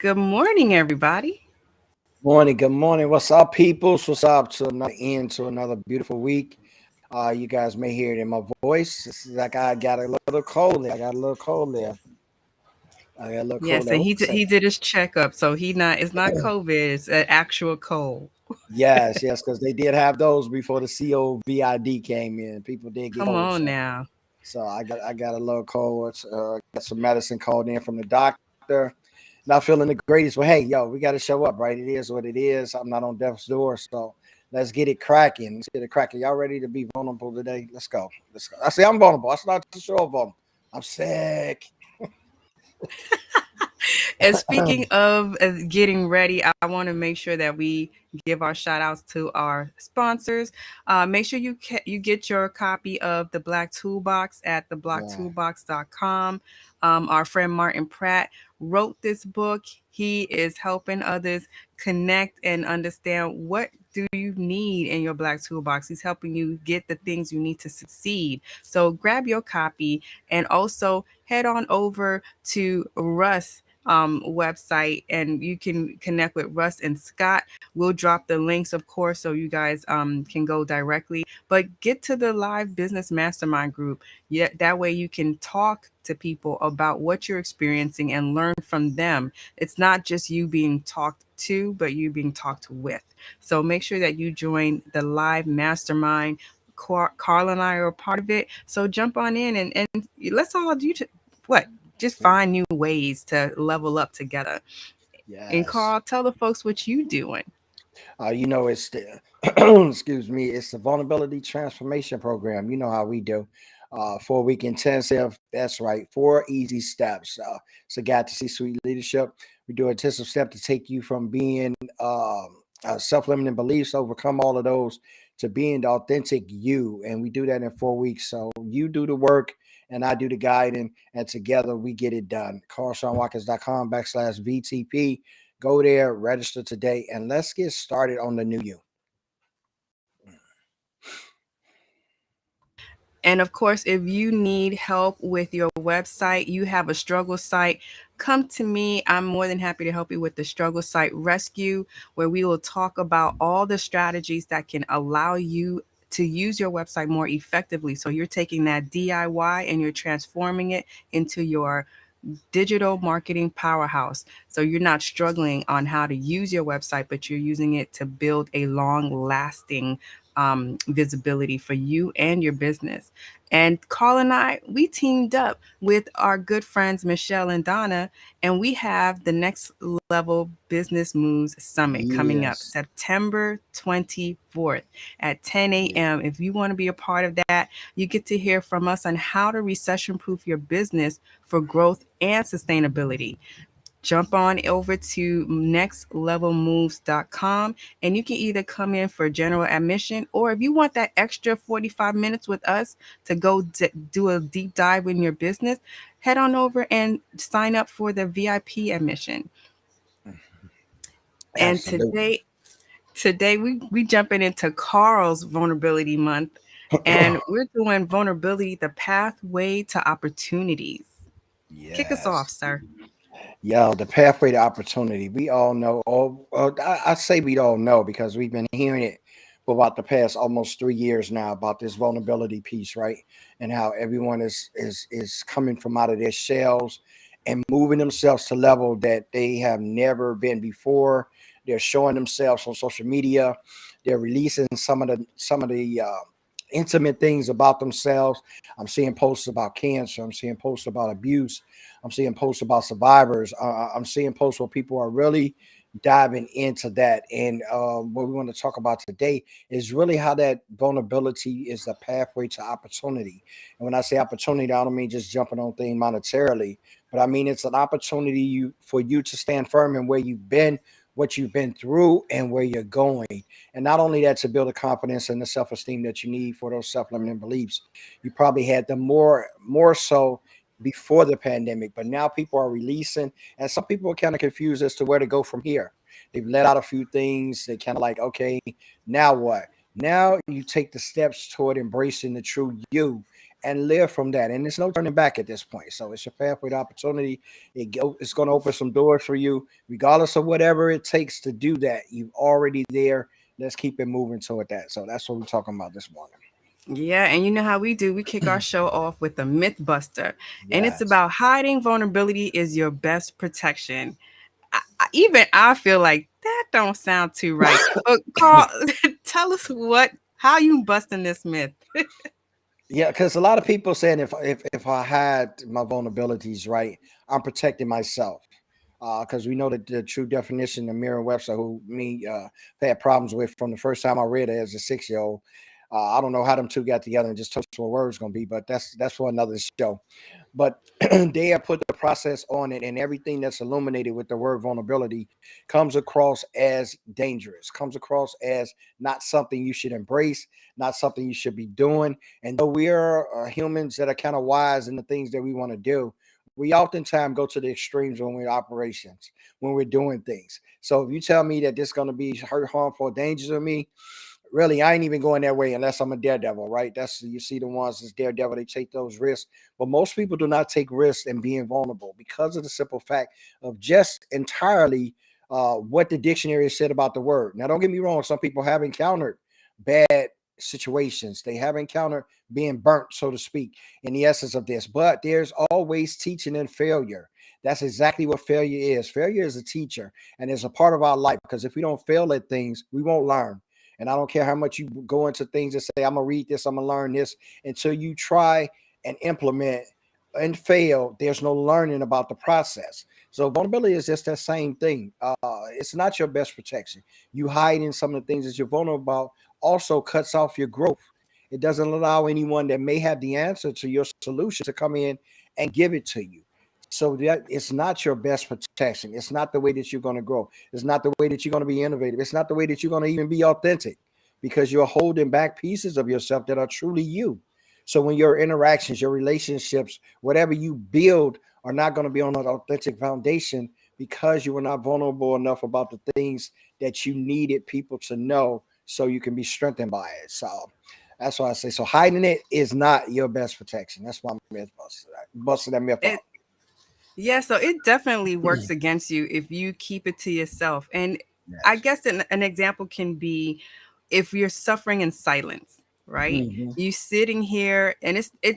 Good morning, everybody. Morning, good morning. What's up, peoples? What's up to another end to another beautiful week? You guys may hear it in my voice. It's like I got a little cold there. I got a little cold there. I got a little cold Yes, there. and What he was did, that? he did his checkup, so he not it's not COVID, it's an actual cold. Yes, because they did have those before the COVID came in. People did get Come cold, on so now. I got a little cold. Got some medicine called in from the doctor. Not feeling the greatest, but hey, yo, we got to show up, right? It is what it is. I'm not on death's door, so let's get it cracking. Let's get it cracking. Y'all ready to be vulnerable today? Let's go. Let's go. I say I'm vulnerable. I start to show up vulnerable. I'm sick. And speaking of getting ready, I want to make sure that we give our shout outs to our sponsors. Make sure you get your copy of the Black Toolbox at Yeah. theblacktoolbox.com. Our friend Martin Pratt wrote this book. He is helping others connect and understand what do you need in your Black Toolbox. He's helping you get the things you need to succeed. So grab your copy and also head on over to Russ website and you can connect with Russ and Scott. We'll drop the links, of course, so you guys can go directly. But get to the live business mastermind group. Yeah, that way you can talk to people about what you're experiencing and learn from them. It's not just you being talked to, but you being talked with. So make sure that you join the live mastermind. Carl and I are a part of it. So jump on in and let's all do what? Just find new ways to level up together. And Yes. Carl, tell the folks what you doing. It's the excuse me, it's the vulnerability transformation program. You know how we do. 4 week intensive. That's right. 4 easy steps. It's a guide to C-suite leadership. We do an intensive step to take you from being self-limiting beliefs, overcome all of those, to being the authentic you. And we do that in 4 weeks. So you do the work and I do the guiding, and together we get it done. Call ShawnWatkins.com/VTP. Go there, register today, and let's get started on the new you. And of course, if you need help with your website, you have a struggle site, come to me. I'm more than happy to help you with the struggle site rescue, where we will talk about all the strategies that can allow you to use your website more effectively. So you're taking that DIY and you're transforming it into your digital marketing powerhouse. So you're not struggling on how to use your website, but you're using it to build a long lasting visibility for you and your business. And Carl and I, we teamed up with our good friends Michelle and Donna, and we have the Next Level Business Moves Summit coming up Yes. September 24th at 10 Yeah. a.m. If you want to be a part of that, you get to hear from us on how to recession proof your business for growth and sustainability. Jump on over to nextlevelmoves.com and you can either come in for general admission, or if you want that extra 45 minutes with us to go do a deep dive in your business, head on over and sign up for the VIP admission. And Absolutely. today we jumping into Carl's vulnerability month, and we're doing vulnerability, the pathway to opportunities. Kick us off, Yes. sir. Yeah, the pathway to opportunity. We all know, I say we all know because we've been hearing it for about the past almost 3 years now about this vulnerability piece, right? And how everyone is coming from out of their shells and moving themselves to level that they have never been before. They're showing themselves on social media. They're releasing some of the intimate things about themselves. I'm seeing posts about cancer. I'm seeing posts about abuse. I'm seeing posts about survivors. I'm seeing posts where people are really diving into that. And what we want to talk about today is really how that vulnerability is the pathway to opportunity. And when I say opportunity, I don't mean just jumping on things monetarily, but I mean it's an opportunity for you to stand firm in where you've been, what you've been through, and where you're going. And not only that, to build the confidence and the self-esteem that you need for those self-limiting beliefs. You probably had them more so before the pandemic, but now people are releasing, and some people are kind of confused as to where to go from here. They've let out a few things. They kind of like, okay, now what? Now you take the steps toward embracing the true you and live from that. And there's no turning back at this point. So it's your pathway to opportunity. It's going to open some doors for you, regardless of whatever it takes to do that. You've already there. Let's keep it moving toward that. So that's what we're talking about this morning. Yeah, and you know how we do. We kick our show off with a myth buster, and it's Yes. about hiding vulnerability is your best protection. Even I feel like that don't sound too right. But Carl, tell us how you busting this myth. Yeah, because a lot of people saying if I had my vulnerabilities right, I'm protecting myself. Because we know that the true definition of Merriam-Webster, who me had problems with from the first time I read it as a 6 year old. I don't know how them two got together and just told us what words gonna be, but that's for another show. But they have put the process on it, and everything that's illuminated with the word vulnerability comes across as dangerous, comes across as not something you should embrace, not something you should be doing. And though we are humans that are kind of wise in the things that we want to do, we oftentimes go to the extremes when we're in operations, when we're doing things. So if you tell me that this is going to be hurt, harmful, dangerous to me, really, I ain't even going that way unless I'm a daredevil, right? That's you see the ones that's daredevil, they take those risks. But most people do not take risks in being vulnerable because of the simple fact of just entirely what the dictionary said about the word. Now, don't get me wrong, some people have encountered bad situations. They have encountered being burnt, so to speak, in the essence of this. But there's always teaching and failure. That's exactly what failure is. Failure is a teacher, and it's a part of our life because if we don't fail at things, we won't learn. And I don't care how much you go into things and say, I'm going to read this, I'm going to learn this, until you try and implement and fail, there's no learning about the process. So vulnerability is just that same thing. It's not your best protection. You hiding some of the things that you're vulnerable about also cuts off your growth. It doesn't allow anyone that may have the answer to your solution to come in and give it to you. So that it's not your best protection. It's not the way that you're going to grow. It's not the way that you're going to be innovative. It's not the way that you're going to even be authentic because you're holding back pieces of yourself that are truly you. So when your interactions, your relationships, whatever you build are not going to be on an authentic foundation because you were not vulnerable enough about the things that you needed people to know so you can be strengthened by it. So that's why I say so hiding it is not your best protection. That's why I'm myth busting that myth It off. Yeah, so it definitely works against you if you keep it to yourself. And I Yes. guess an example can be if you're suffering in silence, right? Hmm. You sitting here, and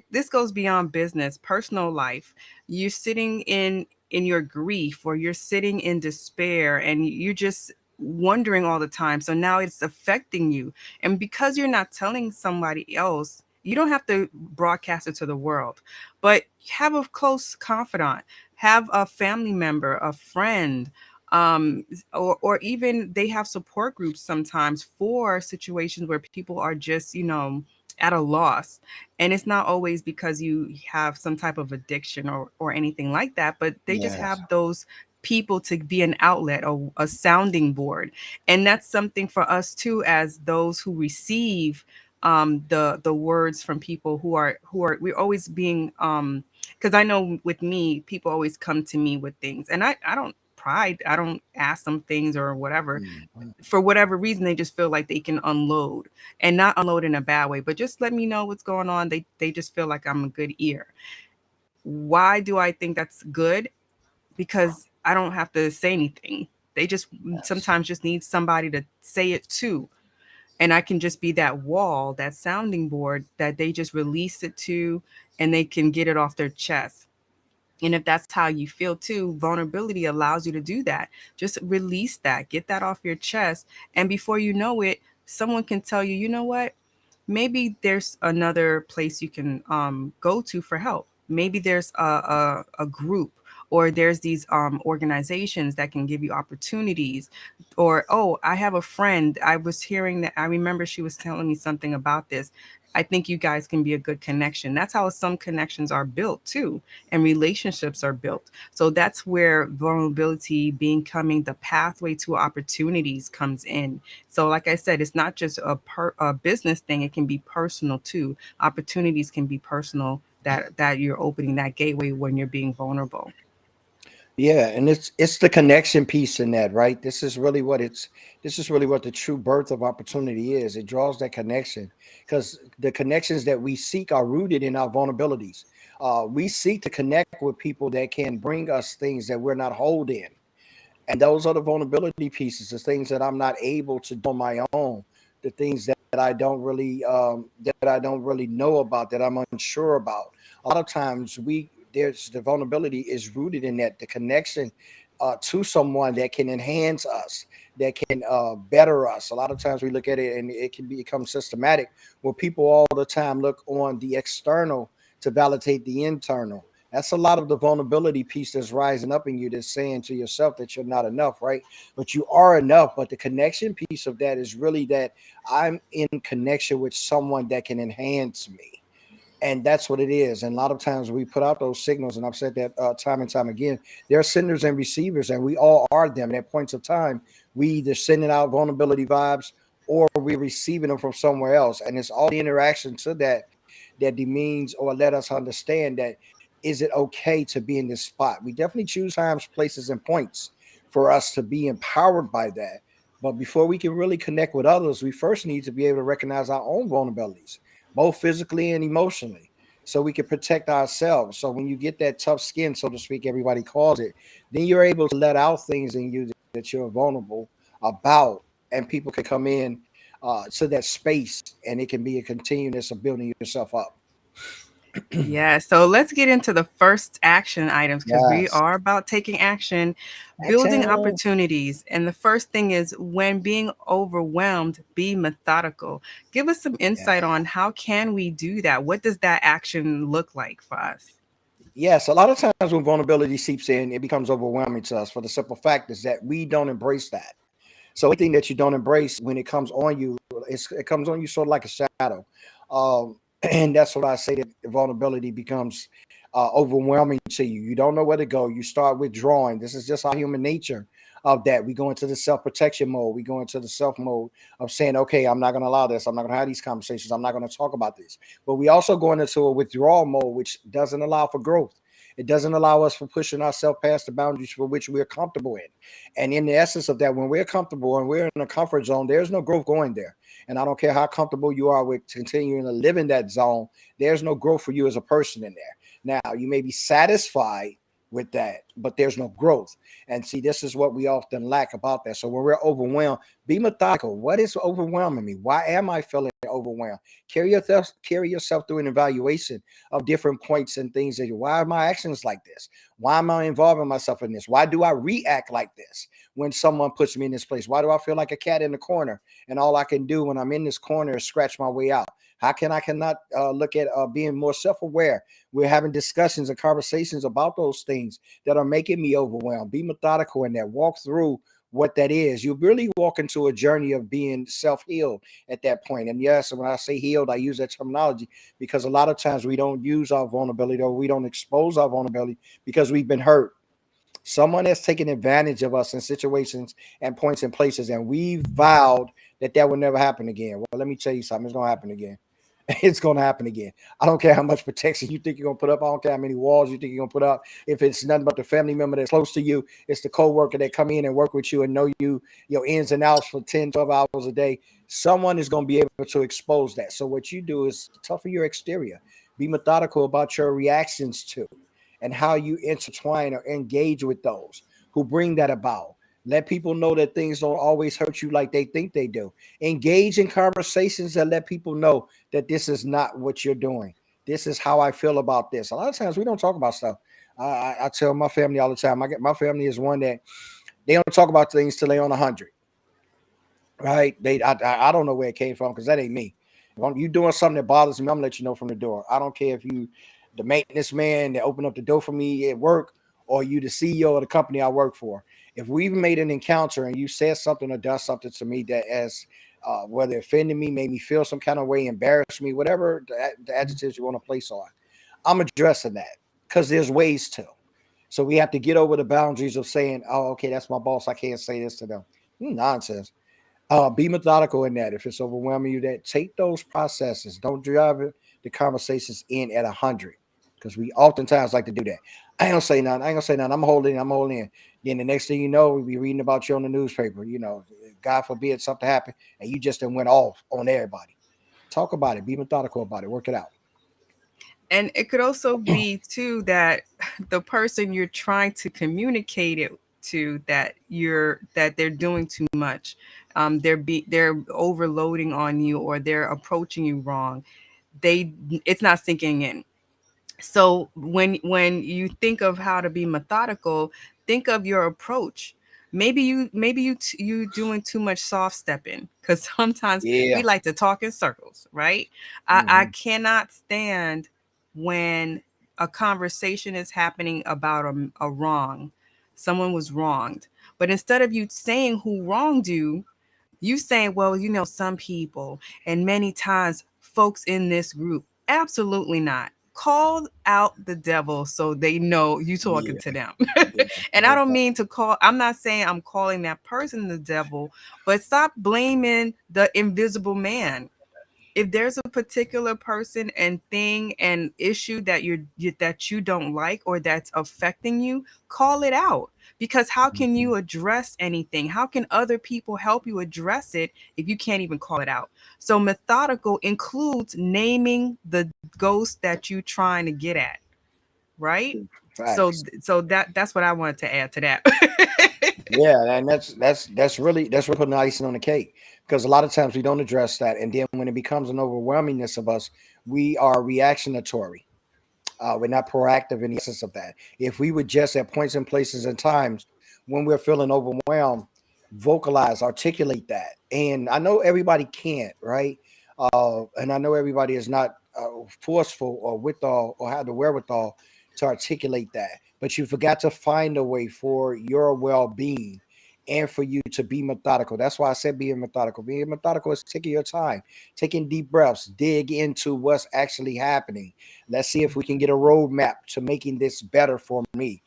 this goes beyond business, personal life. You're sitting in your grief, or you're sitting in despair, and you're just wondering all the time. So now it's affecting you. And because you're not telling somebody else, you don't have to broadcast it to the world, but have a close confidant, have a family member, a friend, or even they have support groups sometimes for situations where people are just, at a loss. And it's not always because you have some type of addiction or anything like that, but they just have Yes. those people to be an outlet or a sounding board. And that's something for us too, as those who receive the words from people who are we're always being because I know with me, people always come to me with things, and I don't pride, I don't ask them things or whatever. Mhm. For whatever reason, they just feel like they can unload, and not unload in a bad way, but just let me know what's going on. They just feel like I'm a good ear. Why do I think that's good? Because I don't have to say anything. They just Yes. sometimes just need somebody to say it to, and I can just be that wall, that sounding board that they just release it to, and they can get it off their chest. And if that's how you feel too, vulnerability allows you to do that. Just release that, get that off your chest. And before you know it, someone can tell you, you know what? Maybe there's another place you can go to for help. Maybe there's a group, or there's these organizations that can give you opportunities. Or, oh, I have a friend. I was hearing that. I remember she was telling me something about this. I think you guys can be a good connection. That's how some connections are built too, and relationships are built. So that's where vulnerability becoming the pathway to opportunities comes in. So, like I said, it's not just a business thing; it can be personal too. Opportunities can be personal. That you're opening that gateway when you're being vulnerable. Yeah, and it's the connection piece in that, right? This is really what the true birth of opportunity is. It draws that connection because the connections that we seek are rooted in our vulnerabilities. We seek to connect with people that can bring us things that we're not holding. And those are the vulnerability pieces, the things that I'm not able to do on my own, the things that I don't really know about, that I'm unsure about. A lot of times we there's the vulnerability is rooted in that the connection to someone that can enhance us, that can better us. A lot of times we look at it and it can become systematic where people all the time look on the external to validate the internal. That's a lot of the vulnerability piece that's rising up in you, that's saying to yourself that you're not enough, right? But you are enough. But the connection piece of that is really that I'm in connection with someone that can enhance me. And that's what it is. And a lot of times we put out those signals, and I've said that time and time again. There are senders and receivers, and we all are them. And at points of time, we either sending out vulnerability vibes or we're receiving them from somewhere else. And it's all the interaction to that demeans or let us understand that is it okay to be in this spot. We definitely choose times, places, and points for us to be empowered by that. But before we can really connect with others, we first need to be able to recognize our own vulnerabilities, both physically and emotionally, so we can protect ourselves. So when you get that tough skin, so to speak, everybody calls it, then you're able to let out things in you that you're vulnerable about, and people can come in to that space, and it can be a continuous of building yourself up. Yeah, so let's get into the first action items because we Yes. are about taking action, building Action. opportunities. And the first thing is when being overwhelmed, be methodical. Give us some Yeah. insight on how can we do that? What does that action look like for us? Yes, a lot of times when vulnerability seeps in, it becomes overwhelming to us for the simple fact is that we don't embrace that. So anything that you don't embrace when it comes on you, it comes on you sort of like a shadow. And that's what I say, that vulnerability becomes overwhelming to you. You don't know where to go. You start withdrawing. This is just our human nature of that. We go into the self protection mode. We go into the self mode of saying, okay, I'm not going to allow this. I'm not going to have these conversations. I'm not going to talk about this. But we also go into a withdrawal mode, which doesn't allow for growth. It doesn't allow us for pushing ourselves past the boundaries for which we're comfortable in. And in the essence of that, when we're comfortable and we're in a comfort zone, there's no growth going there. And I don't care how comfortable you are with continuing to live in that zone, there's no growth for you as a person in there. Now, you may be satisfied with that, but there's no growth. And see, this is what we often lack about that. So when we're overwhelmed, be methodical. What is overwhelming me? Why am I feeling overwhelmed? Carry yourself through an evaluation of different points and things that why are my actions like this? Why am I involving myself in this? Why do I react like this when someone puts me in this place? Why do I feel like a cat in the corner and all I can do when I'm in this corner is scratch my way out? How can I cannot look at being more self-aware? We're having discussions and conversations about those things that are making me overwhelmed. Be methodical in that. Walk through what that is. You really walk into a journey of being self-healed at that point. And yes, when I say healed, I use that terminology because a lot of times we don't use our vulnerability or we don't expose our vulnerability because we've been hurt. Someone has taken advantage of us in situations and points and places, and we vowed that that would never happen again. Well, let me tell you something. It's going to happen again. It's going to happen again. I don't care how much protection you think you're going to put up. I don't care how many walls you think you're going to put up. If it's nothing but the family member that's close to you, it's the coworker that come in and work with you and know you, your ins and outs for 10, 12 hours a day. Someone is going to be able to expose that. So what you do is toughen your exterior. Be methodical about your reactions to and how you intertwine or engage with those who bring that about. Let people know that things don't always hurt you like they think they do. Engage in conversations that let people know that this is not what you're doing. This is how I feel about this. A lot of times we don't talk about stuff. I tell my family all the time. My family is one that they don't talk about things till they on 100. Right? I don't know where it came from because that ain't me. If you doing something that bothers me, I'm gonna let you know from the door. I don't care if you the maintenance man that opened up the door for me at work or you the CEO of the company I work for. If we've made an encounter and you said something or done something to me that as whether it offended me, made me feel some kind of way, embarrassed me, whatever the adjectives you want to place on, I'm addressing that because there's ways to. So we have to get over the boundaries of saying, "Oh, okay, that's my boss. I can't say this to them." Nonsense. Be methodical in that. If it's overwhelming you, that take those processes. Don't drive the conversations in at 100 because we oftentimes like to do that. I ain't gonna say nothing. I ain't gonna say nothing. I'm holding. I'm holding in. Then the next thing you know, we be reading about you on the newspaper. God forbid something happen, and you just done went off on everybody. Talk about it. Be methodical about it. Work it out. And it could also be too that the person you're trying to communicate it to, that they're doing too much. They're overloading on you, or they're approaching you wrong. They It's not sinking in. So when you think of how to be methodical, think of your approach. Maybe you doing too much soft stepping, because sometimes we Yeah. like to talk in circles, right? I Hmm. cannot stand when a conversation is happening about a wrong. Someone was wronged, but instead of you saying who wronged you saying, well, some people and many times folks in this group. Absolutely not. Call out the devil so they know you talking Yeah. to them. Yeah. And I Most don't definitely. mean to call, I'm not saying I'm calling that person the devil, but stop blaming the invisible man. If there's a particular person and thing and issue that you don't like, or that's affecting you, call it out. Because how can Mhm. you address anything? How can other people help you address it if you can't even call it out? So methodical includes naming the ghost that you trying to get at, right? So Facts. so that's what I wanted to add to that. Yeah, and that's really putting icing on the cake, because a lot of times we don't address that, and then when it becomes an overwhelmingness of us, we are reactionatory. We're not proactive in the essence of that. If we would just at points and places and times when we're feeling overwhelmed, vocalize, articulate that. And I know everybody can't, right? And I know everybody is not forceful or withal or have the wherewithal to articulate that. But you forgot to find a way for your well-being and for you to be methodical. That's why I said being methodical. Being methodical is taking your time, taking deep breaths, dig into what's actually happening. Let's see if we can get a roadmap to making this better for me.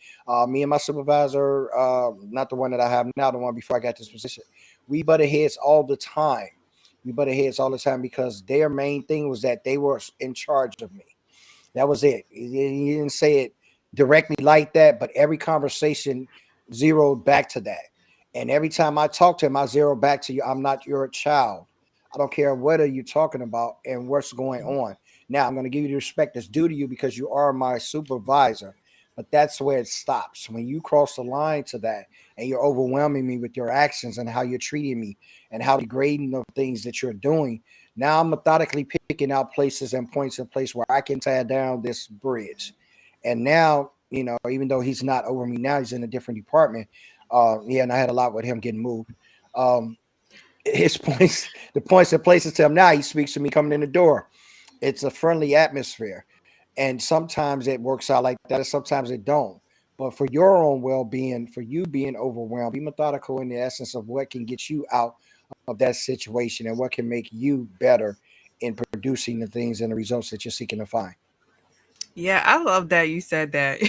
Me and my supervisor, not the one that I have now, the one before I got this position, we butted heads all the time. We butted heads all the time because their main thing was that they were in charge of me. That was it. He didn't say it directly like that, but every conversation zeroed back to that. And every time I talk to him, I zero back to you. I'm not your child. I don't care what are you talking about and what's going on. Now I'm going to give you the respect that's due to you because you are my supervisor. But that's where it stops. When you cross the line to that and you're overwhelming me with your actions and how you're treating me and how degrading of things that you're doing, now I'm methodically picking out places and points in place where I can tear down this bridge. And now, even though he's not over me now, he's in a different department. Yeah, and I had a lot with him getting moved. Um, his points, the points and places to him now, he speaks to me coming in the door. It's a friendly atmosphere. And sometimes it works out like that, and sometimes it don't. But for your own well-being, for you being overwhelmed, be methodical in the essence of what can get you out of that situation and what can make you better in producing the things and the results that you're seeking to find. Yeah, I love that you said that.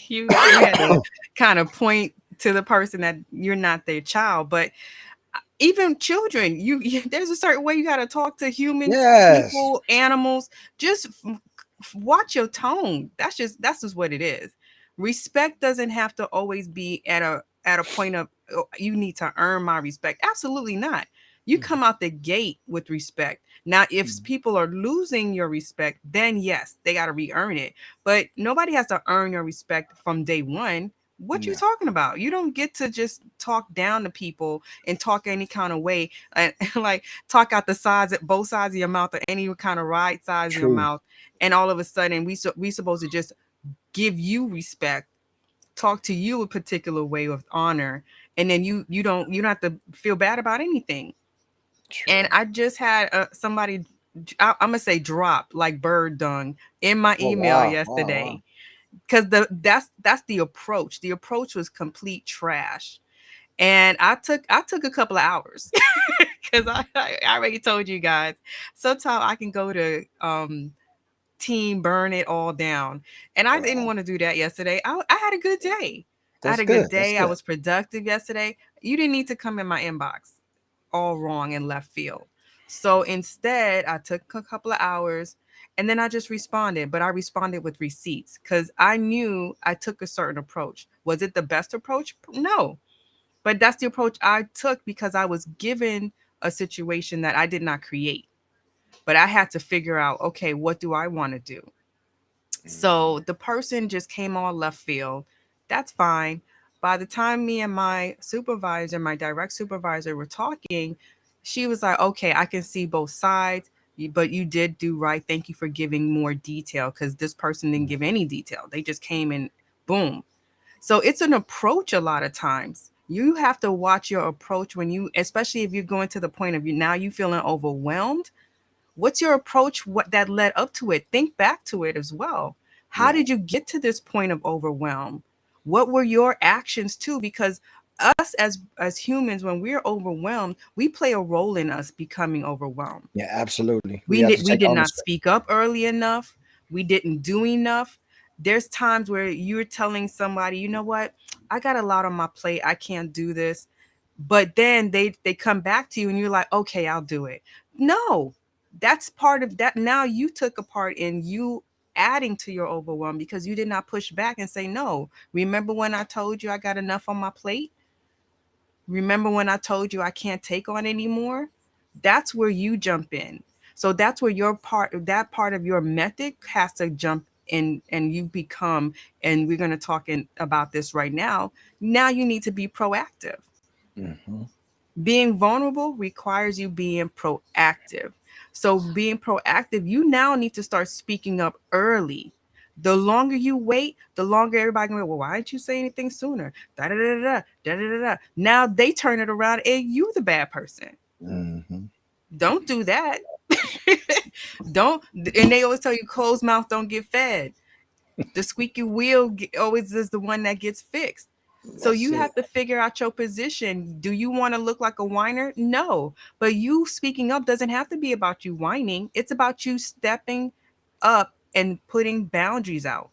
You had to kind of point to the person that you're not their child, but even children, there's a certain way you got to talk to humans, Yes. people, animals. Just watch your tone. That's just what it is. Respect doesn't have to always be at a point of, "Oh, you need to earn my respect." Absolutely not. You come out the gate with respect. Now, if people are losing your respect, then yes, they got to re-earn it. But nobody has to earn your respect from day one. What you Yeah. talking about? You don't get to just talk down to people and talk any kind of way, and like talk out the sides, at both sides of your mouth, or any kind of right sides of your True. mouth, and all of a sudden we supposed to just give you respect, talk to you a particular way with honor, and then you don't have to feel bad about anything. And True. I just had somebody, I'm gonna say, drop like bird dung in my Oh email wow. Wow. Wow. yesterday, because that's the approach. The approach was complete trash, and I took a couple of hours because I already told you guys. Sometimes I can go to team burn it all down, and I didn't Wow. want to do that yesterday. I had a good day. I had That's a good good. That's day. I good. was productive yesterday. You didn't need to come in my inbox all wrong and left field. So instead, I took a couple of hours and then I just responded, but I responded with receipts because I knew I took a certain approach. Was it the best approach? No, but that's the approach I took because I was given a situation that I did not create, but I had to figure out, okay, what do I want to do? So the person just came on left field. That's fine. By the time me and my supervisor, my direct supervisor, were talking, she was like, okay, I can see both sides, but you did do right. Thank you for giving more detail because this person didn't give any detail. They just came in, boom. So it's an approach a lot of times. You have to watch your approach when you, especially if you're going to the point of you now you feeling overwhelmed. What's your approach, what that led up to it? Think back to it as well. How Yeah. did you get to this point of overwhelm? What were your actions too? Because us as humans, when we're overwhelmed, we play a role in us becoming overwhelmed. Yeah, absolutely. We we have did to we take did not ownership. speak up early enough. We didn't do enough. There's times where you're telling somebody, you know what, I got a lot on my plate, I can't do this, but then they come back to you and you're like, okay, I'll do it. No, that's part of that. Now you took a part in you adding to your overwhelm because you did not push back and say no. Remember when I told you I got enough on my plate? Remember when I told you I can't take on anymore? That's where you jump in. So that's where your part, that part of your method has to jump in and you become, and we're going to talk about this right now. Now you need to be proactive. Hmm. Being vulnerable requires you being proactive. So being proactive, you now need to start speaking up early. The longer you wait, the longer everybody can go, well, why didn't you say anything sooner? Da da da da da da da da. Now they turn it around and you the bad person. Hmm. Don't do that. Don't. And they always tell you closed mouth don't get fed. The squeaky wheel always is the one that gets fixed. So That's you it. have to figure out your position. Do you want to look like a whiner? No. But you speaking up doesn't have to be about you whining. It's about you stepping up and putting boundaries out.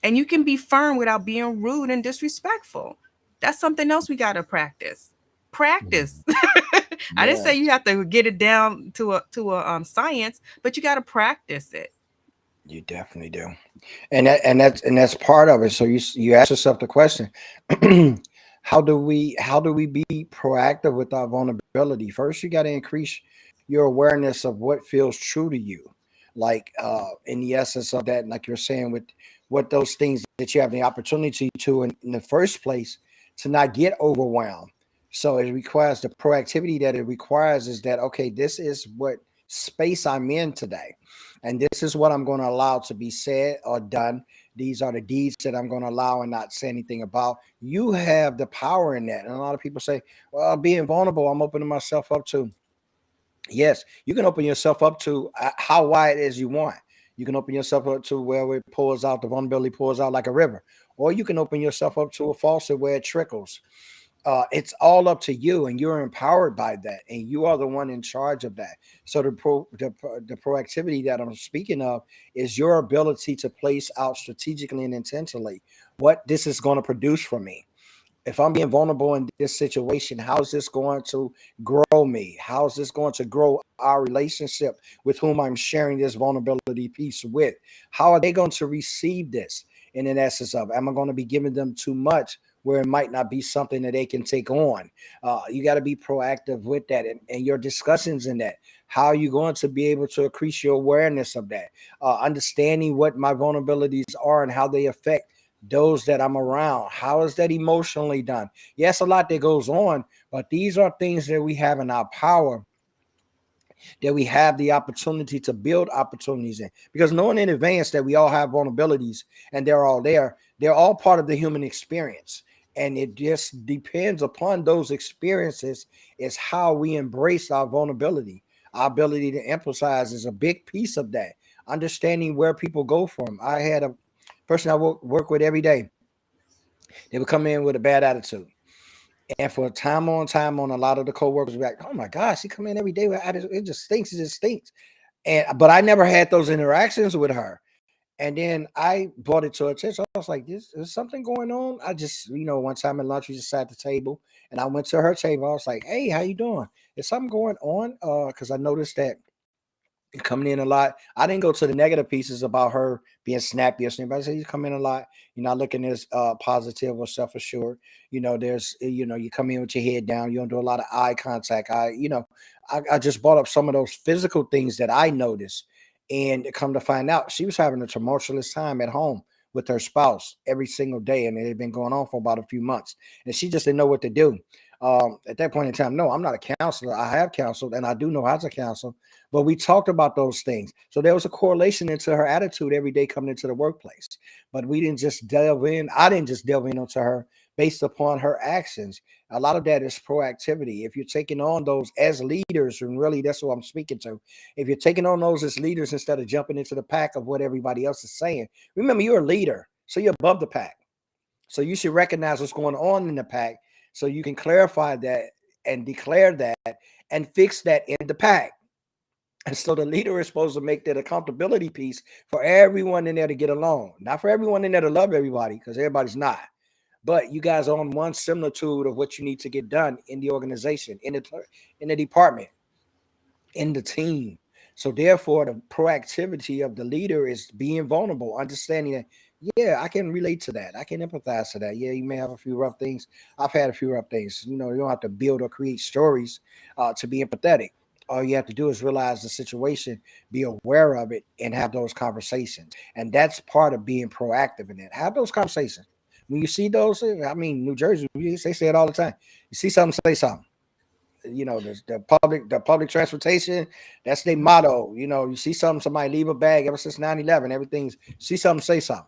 And you can be firm without being rude and disrespectful. That's something else we got to practice. Practice. Mhm. I didn't say Yes, you have to get it down to a science, but you got to practice it. you definitely do. And that's part of it. So you ask yourself the question, how do we be proactive with our vulnerability? First, you got to increase your awareness of what feels true to you, like in the essence of that, like you're saying, with what those things that you have the opportunity to in the first place, to not get overwhelmed. So it requires the proactivity that it requires is that, okay, this is what space I'm in today, and this is what I'm going to allow to be said or done. These are the deeds that I'm going to allow and not say anything about. You have the power in that. And a lot of people say, well, being vulnerable, I'm opening myself up to. Yes, you can open yourself up to how wide as you want. You can open yourself up to where it pours out, the vulnerability pours out like a river. Or you can open yourself up to a faucet where it trickles. It's all up to you, and you're empowered by that, and you are the one in charge of that. So the proactivity that I'm speaking of is your ability to place out strategically and intentionally what this is going to produce for me. If I'm being vulnerable in this situation, how is this going to grow me? How is this going to grow our relationship with whom I'm sharing this vulnerability piece with? How are they going to receive this in an essence of? Am I going to be giving them too much where it might not be something that they can take on? You got to be proactive with that, and your discussions in that. How are you going to be able to increase your awareness of that? Understanding what my vulnerabilities are and how they affect those that I'm around. How is that emotionally done? Yes, a lot that goes on, but these are things that we have in our power, that we have the opportunity to build opportunities in. Because knowing in advance that we all have vulnerabilities and they're all there, they're all part of the human experience. And it just depends upon those experiences, is how we embrace our vulnerability. Our ability to emphasize is a big piece of that. Understanding where people go from. I had a person I work with every day. They would come in with a bad attitude. And for time on, a lot of the coworkers would be like, "Oh my gosh, she come in every day with attitude. It just stinks. It just stinks." And but I never had those interactions with her. And then I brought it to her attention. I was like, "This is something going on." I just, one time at lunch, we just sat at the table, and I went to her table. I was like, "Hey, how you doing? Is something going on?" Because I noticed that coming in a lot. I didn't go to the negative pieces about her being snappy or something, but I said you come in a lot. You're not looking as positive or self assured. You come in with your head down. You don't do a lot of eye contact. I just brought up some of those physical things that I noticed, and come to find out, she was having a tumultuous time at home with her spouse every single day, and it had been going on for about a few months, and she just didn't know what to do. At that point in time, no, I'm not a counselor. I have counseled, and I do know how to counsel, but we talked about those things. So there was a correlation into her attitude every day coming into the workplace. But we didn't just delve in. I didn't just delve in onto her based upon her actions. A lot of that is proactivity. If you're taking on those as leaders, and really that's what I'm speaking to, if you're taking on those as leaders instead of jumping into the pack of what everybody else is saying, remember you're a leader. So you're above the pack. So you should recognize what's going on in the pack so you can clarify that and declare that and fix that in the pack. And so the leader is supposed to make that accountability piece for everyone in there to get along. Not for everyone in there to love everybody, because everybody's not. But you guys are on one similitude of what you need to get done in the organization, in the department, in the team. So therefore, the proactivity of the leader is being vulnerable, understanding that, yeah, I can relate to that. I can empathize to that. Yeah, you may have a few rough things. I've had a few rough things. You don't have to build or create stories to be empathetic. All you have to do is realize the situation, be aware of it, and have those conversations. And that's part of being proactive in that. Have those conversations. When you see those, I mean, New Jersey, they say it all the time. You see something, say something. The public transportation, that's their motto. You see something, somebody leave a bag. Ever since 9/11, everything's see something, say something.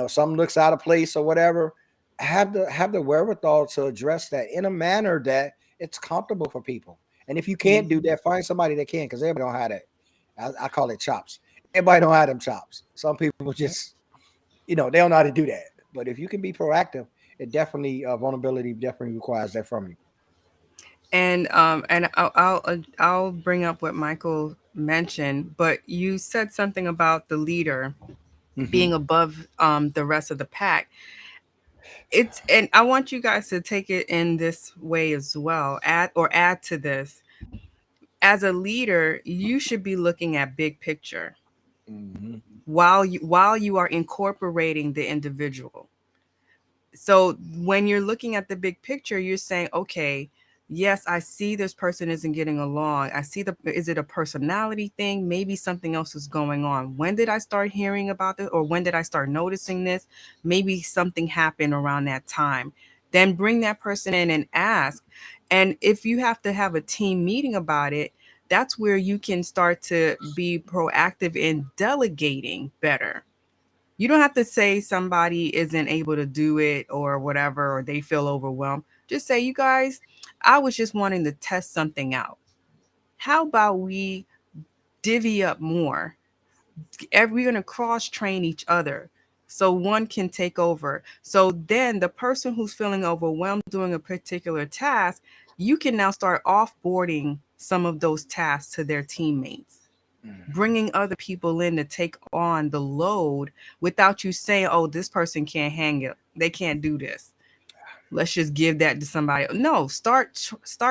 Something looks out of place or whatever. Have the wherewithal to address that in a manner that it's comfortable for people. And if you can't do Mhm. that, find somebody that can, because everybody don't have that. I call it chops. Everybody don't have them chops. Some people just, they don't know how to do that. But if you can be proactive, it definitely vulnerability definitely requires that from you. And I'll bring up what Michael mentioned, but you said something about the leader Hmm. being above the rest of the pack. It's and I want you guys to take it in this way as well. Add to this. As a leader, you should be looking at big picture Hmm. while you are incorporating the individual. So when you're looking at the big picture, you're saying, okay, yes, I see this person isn't getting along. I see is it a personality thing? Maybe something else is going on. When did I start hearing about this, or when did I start noticing this? Maybe something happened around that time. Then bring that person in and ask. And if you have to have a team meeting about it, that's where you can start to be proactive in delegating better. You don't have to say somebody isn't able to do it or whatever, or they feel overwhelmed. Just say, you guys, I was just wanting to test something out. How about we divvy up more? We're going to cross train each other so one can take over. So then the person who's feeling overwhelmed doing a particular task, you can now start offboarding some of those tasks to their teammates, bringing other people in to take on the load without you saying, "Oh, this person can't hang it. They can't do this. Let's just give that to somebody else." No, start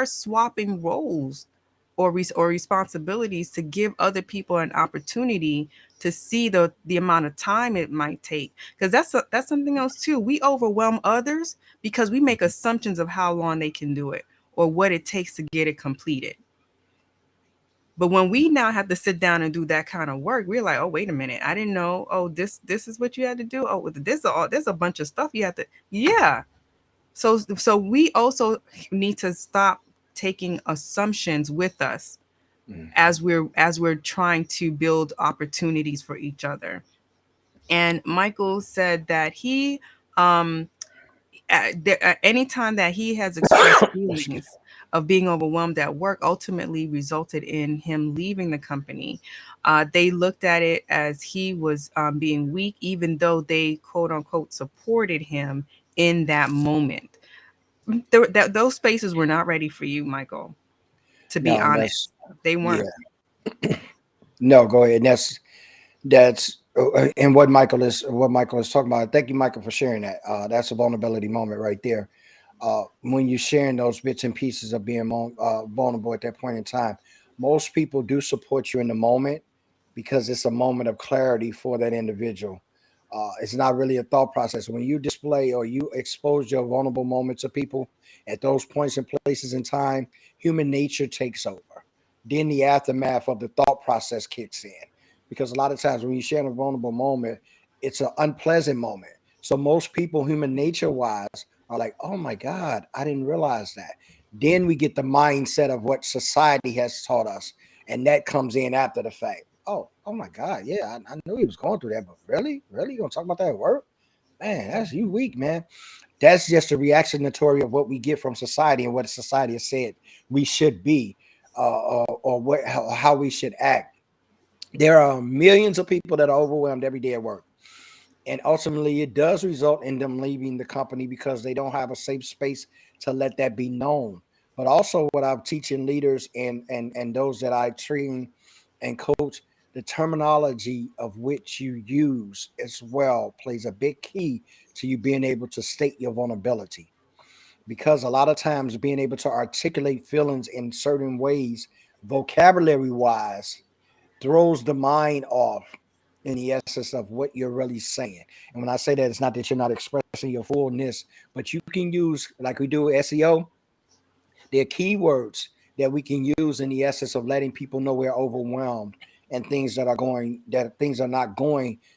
swapping roles or responsibilities to give other people an opportunity to see the amount of time it might take, because that's something else too. We overwhelm others because we make assumptions of how long they can do it or what it takes to get it completed. But when we now have to sit down and do that kind of work, we're like, oh, wait a minute, I didn't know. Oh, this is what you had to do. Oh, there's a bunch of stuff you have to. Yeah. So we also need to stop taking assumptions with us Hmm. as we're trying to build opportunities for each other. And Michael said that he um anytime that he has expressed Excuse feelings of being overwhelmed at work ultimately resulted in him leaving the company. They looked at it as he was being weak, even though they quote unquote supported him in that moment. Those spaces were not ready for you, Michael, to be No, that's honest. They yeah. weren't. No, go ahead. That's And what Michael is talking about. Thank you, Michael, for sharing that. That's a vulnerability moment right there. When you're sharing those bits and pieces of being vulnerable at that point in time, most people do support you in the moment because it's a moment of clarity for that individual. It's not really a thought process. When you display or you expose your vulnerable moments to people at those points and places in time, human nature takes over. Then the aftermath of the thought process kicks in. Because a lot of times when you share a vulnerable moment, it's an unpleasant moment. So most people, human nature wise, are like, oh my God, I didn't realize that. Then we get the mindset of what society has taught us. And that comes in after the fact. Oh my God, yeah, I knew he was going through that, but really? Really? You gonna talk about that at work? Man, that's you weak, man. That's just a reactionatory of what we get from society and what society has said we should be, or how we should act. There are millions of people that are overwhelmed every day at work. And ultimately, it does result in them leaving the company because they don't have a safe space to let that be known. But also, what I'm teaching leaders and those that I train and coach, the terminology of which you use as well plays a big key to you being able to state your vulnerability. Because a lot of times, being able to articulate feelings in certain ways, vocabulary wise, throws the mind off in the essence of what you're really saying. And when I say that, it's not that you're not expressing your fullness, but you can use, like we do SEO, there are keywords that we can use in the essence of letting people know we're overwhelmed and things are not going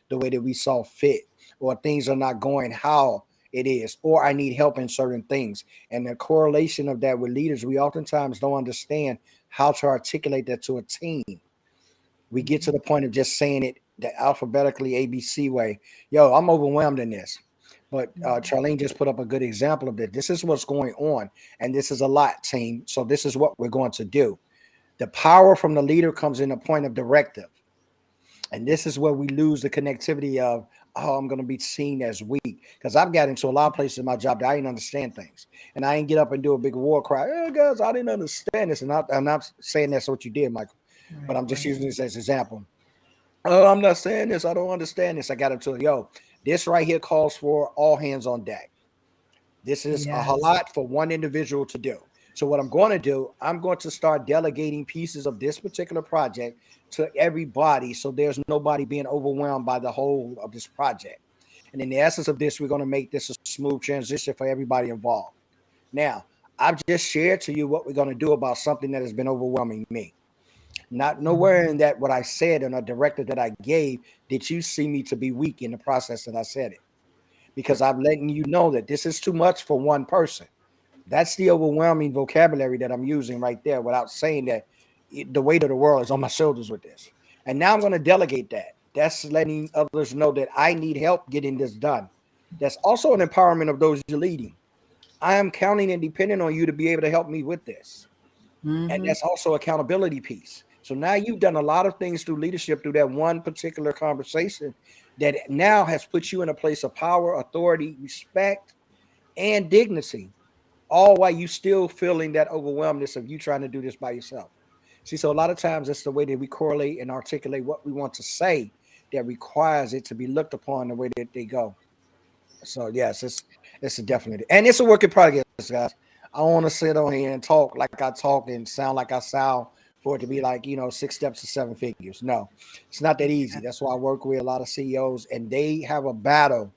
the way that we saw fit, or things are not going how it is, or I need help in certain things. And the correlation of that with leaders, we oftentimes don't understand how to articulate that to a team. We get to the point of just saying it the alphabetically ABC way. Yo, I'm overwhelmed in this. But Charlene just put up a good example of that. This is what's going on, and this is a lot, team. So this is what we're going to do. The power from the leader comes in a point of directive, and this is where we lose the connectivity of, oh, I'm going to be seen as weak. Because I've got into a lot of places in my job that I didn't understand things, and I didn't get up and do a big war cry. Oh, guys, I didn't understand this, and I'm not saying that's what you did, Michael, but Right, I'm just right. using this as an example. Oh, I'm not saying this. I don't understand this. I got into it. Yo, this right here calls for all hands on deck. This is a Yes. lot for one individual to do. So what I'm going to do, I'm going to start delegating pieces of this particular project to everybody, so there's nobody being overwhelmed by the whole of this project. And in the essence of this, we're going to make this a smooth transition for everybody involved. Now, I've just shared to you what we're going to do about something that has been overwhelming me. Not nowhere in that what I said and a directive that I gave did you see me to be weak in the process that I said it. Because I'm letting you know that this is too much for one person. That's the overwhelming vocabulary that I'm using right there without saying that the weight of the world is on my shoulders with this. And now I'm going to delegate that. That's letting others know that I need help getting this done. That's also an empowerment of those you're leading. I am counting and depending on you to be able to help me with this. And Mm-hmm. that's also accountability piece. So now you've done a lot of things through leadership through that one particular conversation that now has put you in a place of power, authority, respect, and dignity, all while you still feeling that overwhelmness of you trying to do this by yourself. See, so a lot of times it's the way that we correlate and articulate what we want to say that requires it to be looked upon the way that they go. So yes, it's a definite, and it's a work in progress, guys. I don't want to sit on here and talk like I talk and sound like I sound for it to be like 6 steps to 7 figures. No, it's not that easy. That's why I work with a lot of CEOs, and they have a battle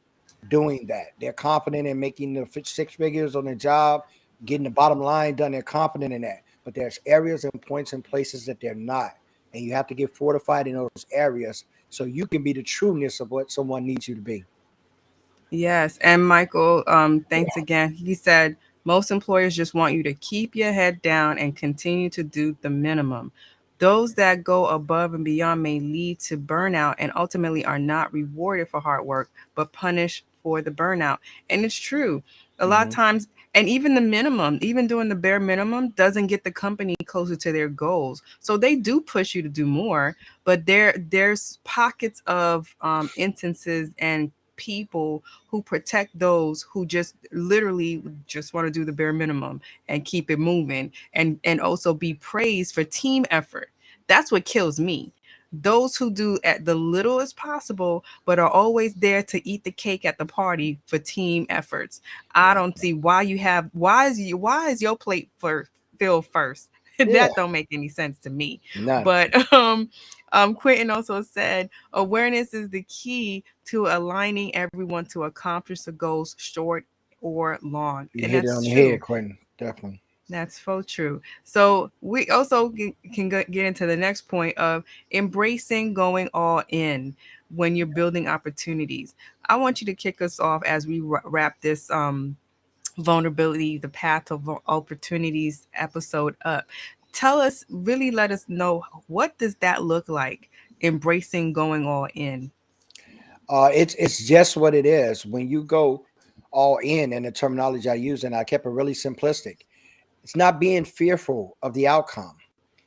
doing that. They're confident in making the 6 figures on their job, getting the bottom line done. They're confident in that, but there's areas and points and places that they're not, and you have to get fortified in those areas so you can be the trueness of what someone needs you to be. Yes, and Michael, thanks again. He said most employers just want you to keep your head down and continue to do the minimum. Those that go above and beyond may lead to burnout and ultimately are not rewarded for hard work, but punished for the burnout. And it's true. A lot of Mhm. times, and even the minimum, even doing the bare minimum, doesn't get the company closer to their goals. So they do push you to do more, but there's pockets of instances and people who protect those who just literally just want to do the bare minimum and keep it moving and also be praised for team effort. That's what kills me. those who do at the little as possible, but are always there to eat the cake at the party for team efforts. I Yeah. don't see why you have why is your plate for filled first? Yeah. That don't make any sense to me. None. But Quentin also said awareness is the key to aligning everyone to accomplish the goals, short or long, You and hit it that's on the true. head, Quentin. Definitely. That's so true. So we also can get into the next point of embracing going all in when you're building opportunities. I want you to kick us off as we wrap this vulnerability, the path of opportunities episode up. Tell us, really let us know, what does that look like, embracing going all in? It's just what it is. When you go all in, and the terminology I use, and I kept it really simplistic. It's not being fearful of the outcome,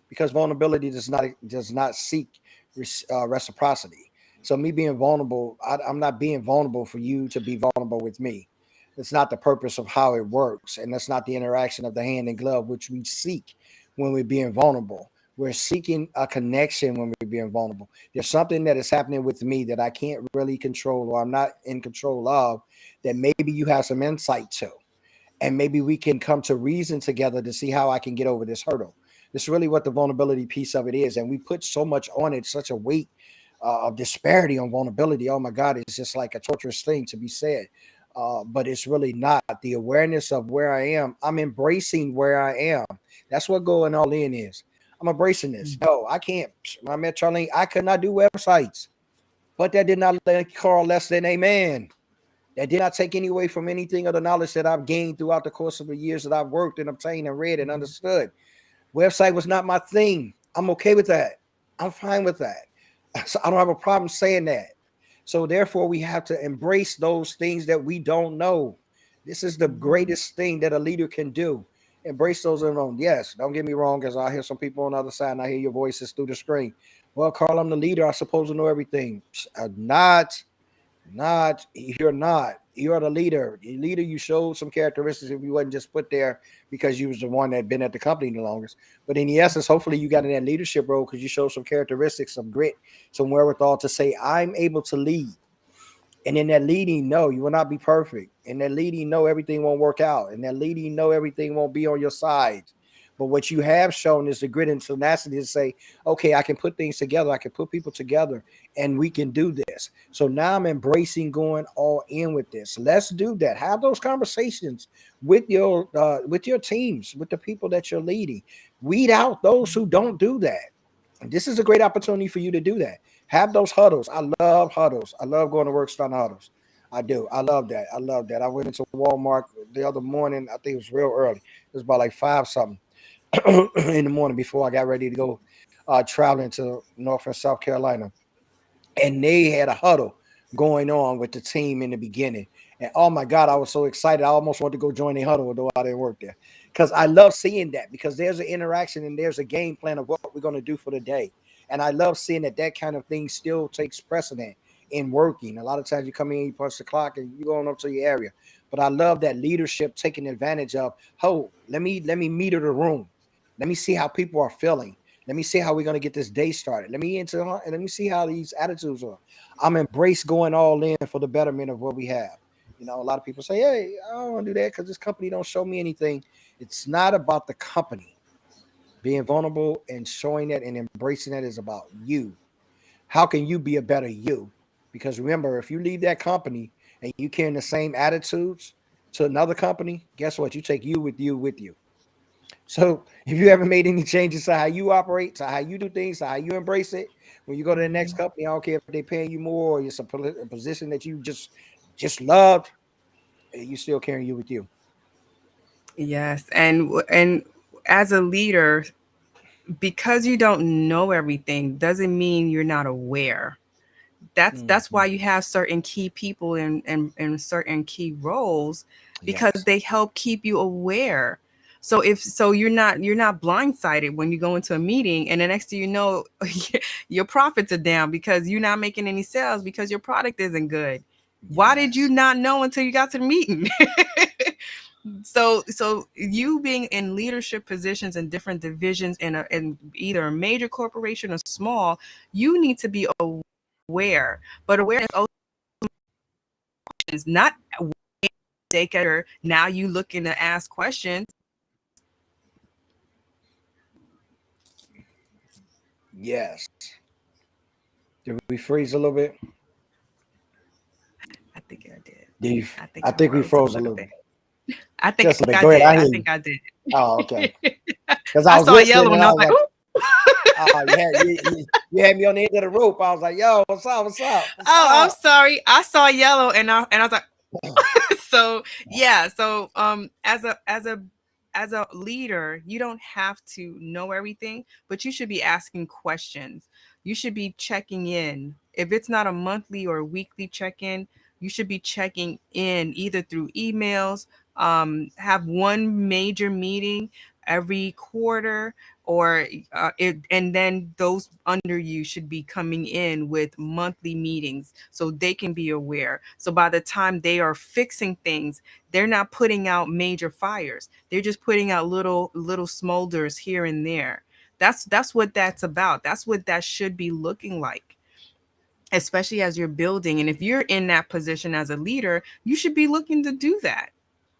because vulnerability does not seek reciprocity. So me being vulnerable, I'm not being vulnerable for you to be vulnerable with me. It's not the purpose of how it works, and that's not the interaction of the hand and glove which we seek when we're being vulnerable. We're seeking a connection when we're being vulnerable. There's something that is happening with me that I can't really control, or I'm not in control of, that maybe you have some insight to, and maybe we can come to reason together to see how I can get over this hurdle. This is really what the vulnerability piece of it is, and we put so much on it, such a weight of disparity on vulnerability. Oh my God, it's just like a torturous thing to be said, but it's really not. The awareness of where I am, I'm embracing where I am. That's what going all in is. I'm embracing this. No, I can't. When I met Charlene, I could not do websites, but that did not let Carl less than a man. That did not take any away from anything of the knowledge that I've gained throughout the course of the years that I've worked and obtained and read and understood. Website was not my thing. I'm okay with that. I'm fine with that. So I don't have a problem saying that. So therefore, we have to embrace those things that we don't know. This is the greatest thing that a leader can do. Embrace those unknown. Yes, don't get me wrong, because I hear some people on the other side and I hear your voices through the screen. Well, Carl, I'm the leader. I'm supposed to know everything. Not you're not. You're the leader. The leader, you showed some characteristics if you wasn't just put there because you was the one that had been at the company the longest. But in the essence, hopefully you got in that leadership role because you showed some characteristics, some grit, some wherewithal to say, I'm able to lead. And in that leading, no, you will not be perfect. In that leading, no, everything won't work out. In that leading, no, everything won't be on your side. But what you have shown is the grit and tenacity to say, okay, I can put things together. I can put people together and we can do this. So now I'm embracing going all in with this. Let's do that. Have those conversations with your teams, with the people that you're leading. Weed out those who don't do that. This is a great opportunity for you to do that. Have those huddles. I love huddles. I love going to work starting huddles. I do. I love that. I love that. I went into Walmart the other morning. I think it was real early. It was about like five something in the morning before I got ready to go traveling to North and South Carolina, and they had a huddle going on with the team in the beginning. And oh my God, I was so excited. I almost wanted to go join the huddle, although I didn't work there. Because I love seeing that, because there's an interaction and there's a game plan of what we're going to do for the day. And I love seeing that that kind of thing still takes precedent in working. A lot of times you come in, you punch the clock, and you're going up to your area. But I love that leadership taking advantage of, oh, let me meter the room. Let me see how people are feeling. Let me see how we're gonna get this day started. Let me see how these attitudes are. I'm embrace going all in for the betterment of what we have. You know, a lot of people say, "Hey, I don't want to do that because this company don't show me anything." It's not about the company. Being vulnerable and showing that and embracing that is about you. How can you be a better you? Because remember, if you leave that company and you carrying the same attitudes to another company, guess what? You take you with you. So if you haven't made any changes to how you operate, to how you do things, to how you embrace it, when you go to the next company, I don't care if they're paying you more or it's a position that you just loved, you still carrying you with you. Yes, and as a leader, because you don't know everything doesn't mean you're not aware. That's Mhm. why you have certain key people in certain key roles, because Yes, they help keep you aware. So if so you're not blindsided when you go into a meeting and the next thing you know your profits are down because you're not making any sales because your product isn't good. Why did you yes, not know until you got to the meeting? So you being in leadership positions in different divisions in either a major corporation or small, you need to be aware. But awareness also is not take now you looking to ask questions. Yes. Did we freeze a little bit? I think I did. Did you, I think I I think we froze a froze a little little bit. bit. I think Just a I bit. Go did. ahead. I I hear think you. I did. Oh, okay. Because I I was saw listening yellow and and I I was was like, like, "Ooh." you had me on the end of the rope. I was like, yo, what's up? What's up? What's Oh, I'm up? sorry. I saw yellow and I was like, so yeah. So as a leader, you don't have to know everything, but you should be asking questions. You should be checking in. If it's not a monthly or weekly check-in, you should be checking in either through emails, have one major meeting every quarter, or and then those under you should be coming in with monthly meetings so they can be aware. So by the time they are fixing things, they're not putting out major fires. They're just putting out little smolders here and there. That's what that's about. That's what that should be looking like, especially as you're building. And if you're in that position as a leader, you should be looking to do that.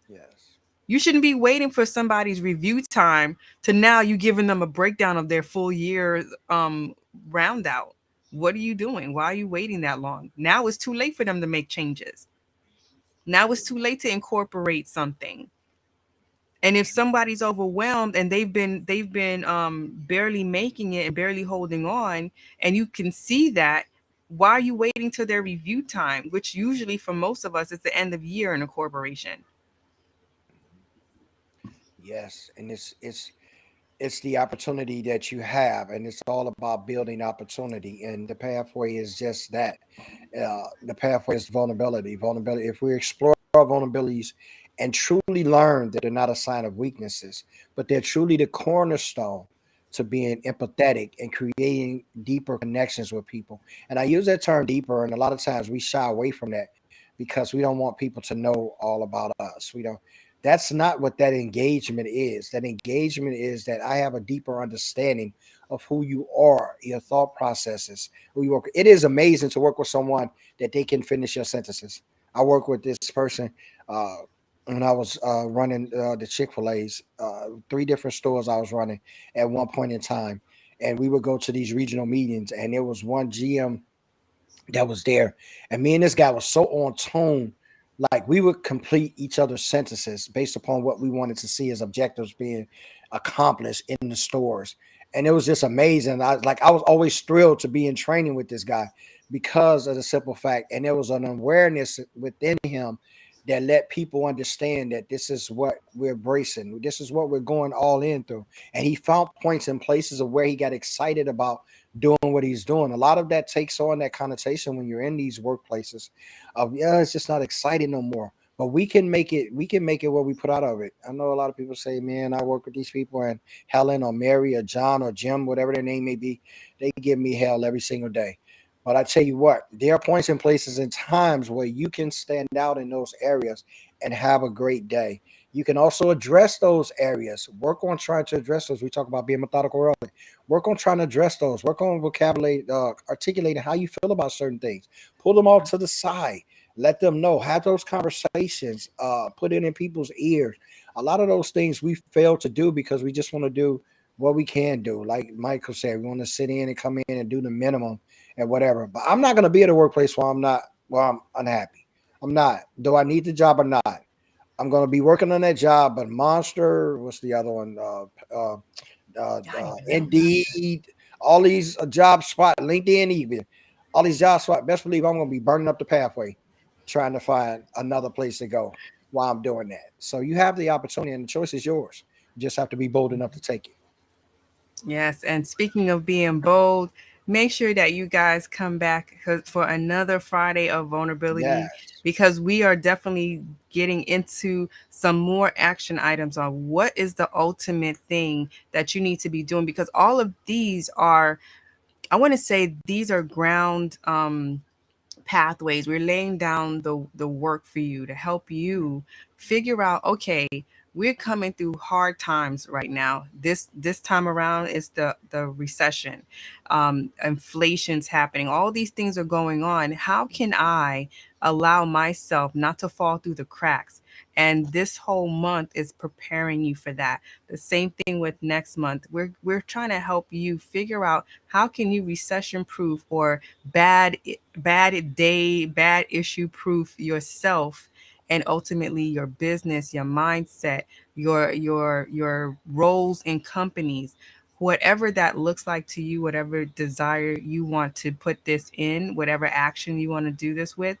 Yes. You shouldn't be waiting for somebody's review time to now you giving them a breakdown of their full year round out. What are you doing? Why are you waiting that long? Now it's too late for them to make changes. Now it's too late to incorporate something. And if somebody's overwhelmed and they've been barely making it and barely holding on, and you can see that, why are you waiting till their review time, which usually for most of us is the end of year in a corporation? Yes. And it's the opportunity that you have, and it's all about building opportunity. And the pathway is just that. The pathway is vulnerability. Vulnerability. If we explore our vulnerabilities and truly learn that they're not a sign of weaknesses, but they're truly the cornerstone to being empathetic and creating deeper connections with people. And I use that term deeper, and a lot of times we shy away from that because we don't want people to know all about us. We don't. That's not what that engagement is. That engagement is that I have a deeper understanding of who you are, your thought processes, who you work. It is amazing to work with someone that they can finish your sentences. I work with this person uh, when I was running the Chick-fil-A's, three different stores I was running at one point in time. And we would go to these regional meetings, and there was one GM that was there. And me and this guy was so on tone, like we would complete each other's sentences based upon what we wanted to see as objectives being accomplished in the stores. And it was just amazing. I was always thrilled to be in training with this guy because of the simple fact, and there was an awareness within him that let people understand that this is what we're embracing. This is what we're going all in through. And he found points and places of where he got excited about doing what he's doing. A lot of that takes on that connotation when you're in these workplaces of, yeah, it's just not exciting no more. But we can make it what we put out of it. I know a lot of people say, man, I work with these people, and Helen or Mary or John or Jim, whatever their name may be, they give me hell every single day. But I tell you what, there are points and places and times where you can stand out in those areas and have a great day. You can also address those areas. Work on trying to address those. We talk about being methodical early. Work on trying to address those. Work on vocabulary, articulating how you feel about certain things. Pull them all to the side. Let them know. Have those conversations. Put it in people's ears. A lot of those things we fail to do because we just want to do what we can do. Like Michael said, we want to sit in and come in and do the minimum and whatever. But I'm not going to be at a workplace where I'm unhappy. I'm not. Do I need the job or not? I'm going to be working on that job. But Monster, what's the other one? I don't even know none. Indeed, all these job spot, LinkedIn, even all these job spot. Best believe I'm going to be burning up the pathway, trying to find another place to go while I'm doing that. So you have the opportunity, and the choice is yours. You just have to be bold enough to take it. Yes, and speaking of being bold, make sure that you guys come back for another Friday of vulnerability, Yes, because we are definitely getting into some more action items on what is the ultimate thing that you need to be doing, because all of these are, I want to say these are ground pathways. We're laying down the work for you to help you figure out, okay, we're coming through hard times right now. This time around is the recession. Inflation's happening. All these things are going on. How can I allow myself not to fall through the cracks? And this whole month is preparing you for that. The same thing with next month. We're trying to help you figure out how can you recession proof or bad issue proof yourself, and ultimately your business, your mindset, your roles in companies, whatever that looks like to you, whatever desire you want to put this in, whatever action you want to do this with,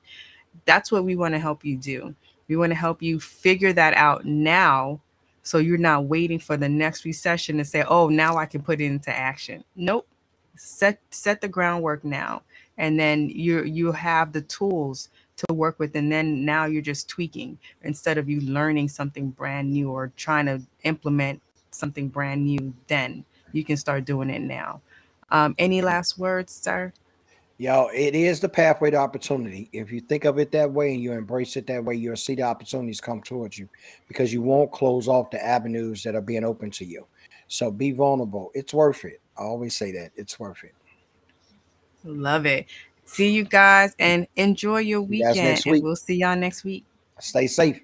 that's what we want to help you do. We want to help you figure that out now, so you're not waiting for the next recession to say, "Oh, now I can put it into action." Nope. Set the groundwork now, and then you have the tools to work with, and then now you're just tweaking instead of you learning something brand new or trying to implement something brand new. Then you can start doing it now. Any last words, sir? Yo, it is the pathway to opportunity. If you think of it that way and you embrace it that way, you'll see the opportunities come towards you because you won't close off the avenues that are being open to you. So be vulnerable. It's worth it. I always say that it's worth it. Love it. See you guys and enjoy your See you guys weekend, next and week. we'll see y'all next week. Stay safe.